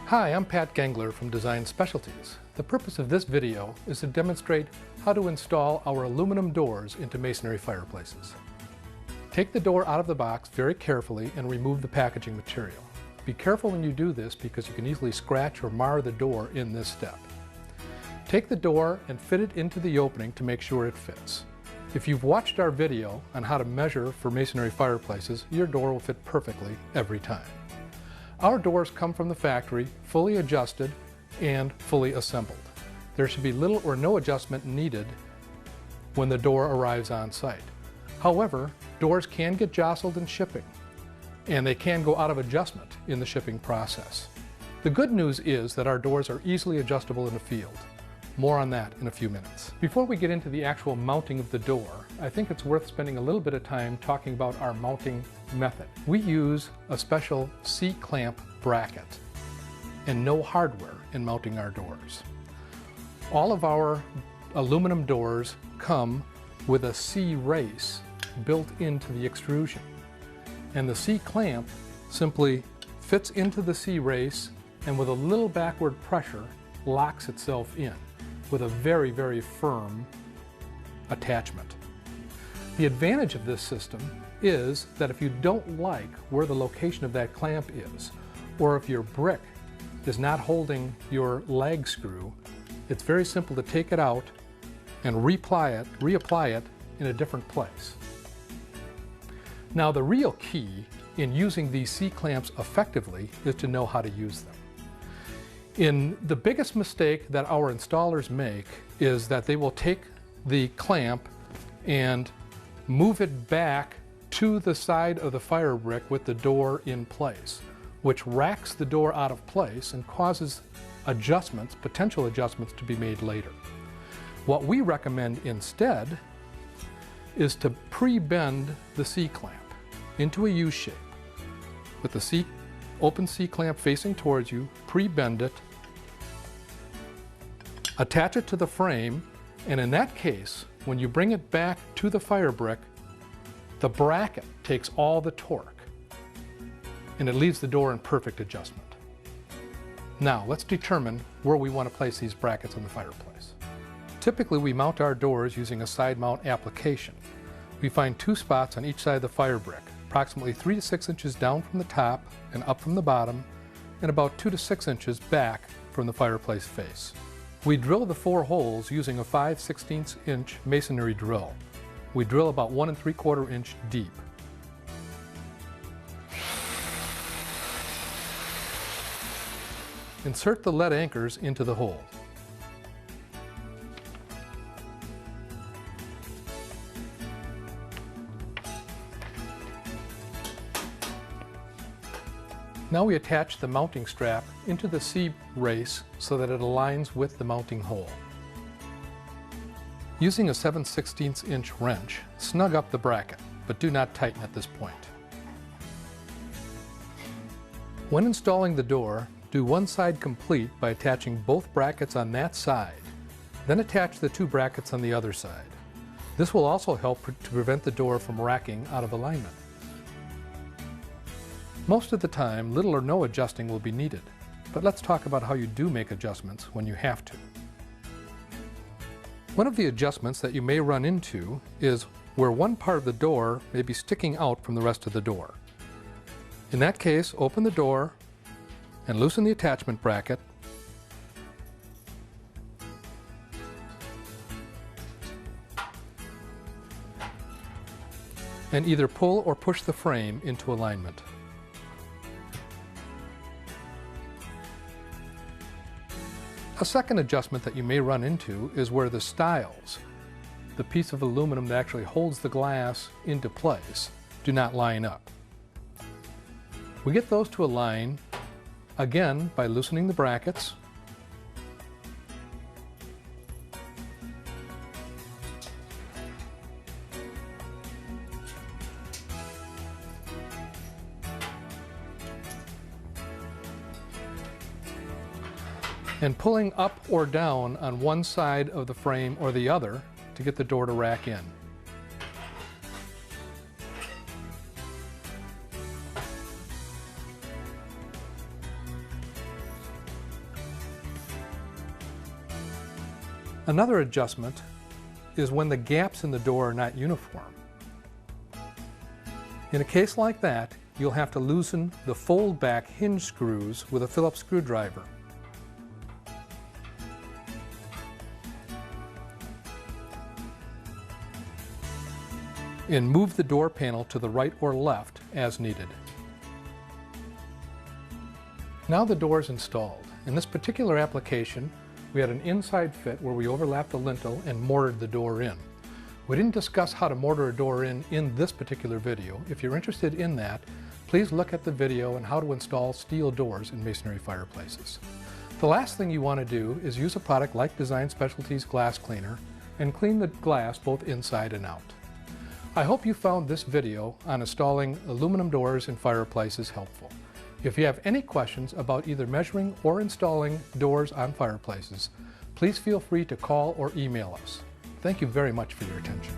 Hi, I'm Pat Gengler from Design Specialties. The purpose of this video is to demonstrate how to install our aluminum doors into masonry fireplaces. Take the door out of the box very carefully and remove the packaging material. Be careful when you do this because you can easily scratch or mar the door in this step. Take the door and fit it into the opening to make sure it fits. If you've watched our video on how to measure for masonry fireplaces, your door will fit perfectly every time. Our doors come from the factory, fully adjusted and fully assembled. There should be little or no adjustment needed when the door arrives on site. However, doors can get jostled in shipping, and they can go out of adjustment in the shipping process. The good news is that our doors are easily adjustable in the field. More on that in a few minutes. Before we get into the actual mounting of the door, I think it's worth spending a little bit of time talking about our mounting method. We use a special C-clamp bracket and no hardware in mounting our doors. All of our aluminum doors come with a C-race built into the extrusion. And the C-clamp simply fits into the C-race and with a little backward pressure locks itself in with a very, very firm attachment. The advantage of this system is that if you don't like where the location of that clamp is, or if your brick is not holding your lag screw, it's very simple to take it out and reapply it in a different place. Now, the real key in using these C-clamps effectively is to know how to use them. The biggest mistake that our installers make is that they will take the clamp and move it back to the side of the fire brick with the door in place, which racks the door out of place and causes adjustments, potential adjustments, to be made later. What we recommend instead is to pre-bend the C-clamp into a U shape with the open C-clamp facing towards you, pre-bend it, attach it to the frame, and in that case, when you bring it back to the fire brick, the bracket takes all the torque and it leaves the door in perfect adjustment. Now, let's determine where we want to place these brackets on the fireplace. Typically, we mount our doors using a side mount application. We find two spots on each side of the fire brick, approximately 3 to 6 inches down from the top and up from the bottom, and about 2 to 6 inches back from the fireplace face. We drill the 4 holes using a 5/16 inch masonry drill. We drill about 1 3/4 inch deep. Insert the lead anchors into the hole. Now we attach the mounting strap into the C-race so that it aligns with the mounting hole. Using a 7/16 inch wrench, snug up the bracket, but do not tighten at this point. When installing the door, do one side complete by attaching both brackets on that side, then attach the 2 brackets on the other side. This will also help to prevent the door from racking out of alignment. Most of the time, little or no adjusting will be needed, but let's talk about how you do make adjustments when you have to. One of the adjustments that you may run into is where one part of the door may be sticking out from the rest of the door. In that case, open the door and loosen the attachment bracket. And either pull or push the frame into alignment. A second adjustment that you may run into is where the stiles, the piece of aluminum that actually holds the glass into place, do not line up. We get those to align, again, by loosening the brackets, and pulling up or down on one side of the frame or the other to get the door to rack in. Another adjustment is when the gaps in the door are not uniform. In a case like that, you'll have to loosen the fold-back hinge screws with a Phillips screwdriver. And move the door panel to the right or left as needed. Now the door is installed. In this particular application, we had an inside fit where we overlapped the lintel and mortared the door in. We didn't discuss how to mortar a door in this particular video. If you're interested in that, please look at the video on how to install steel doors in masonry fireplaces. The last thing you want to do is use a product like Design Specialties Glass Cleaner and clean the glass both inside and out. I hope you found this video on installing aluminum doors in fireplaces helpful. If you have any questions about either measuring or installing doors on fireplaces, please feel free to call or email us. Thank you very much for your attention.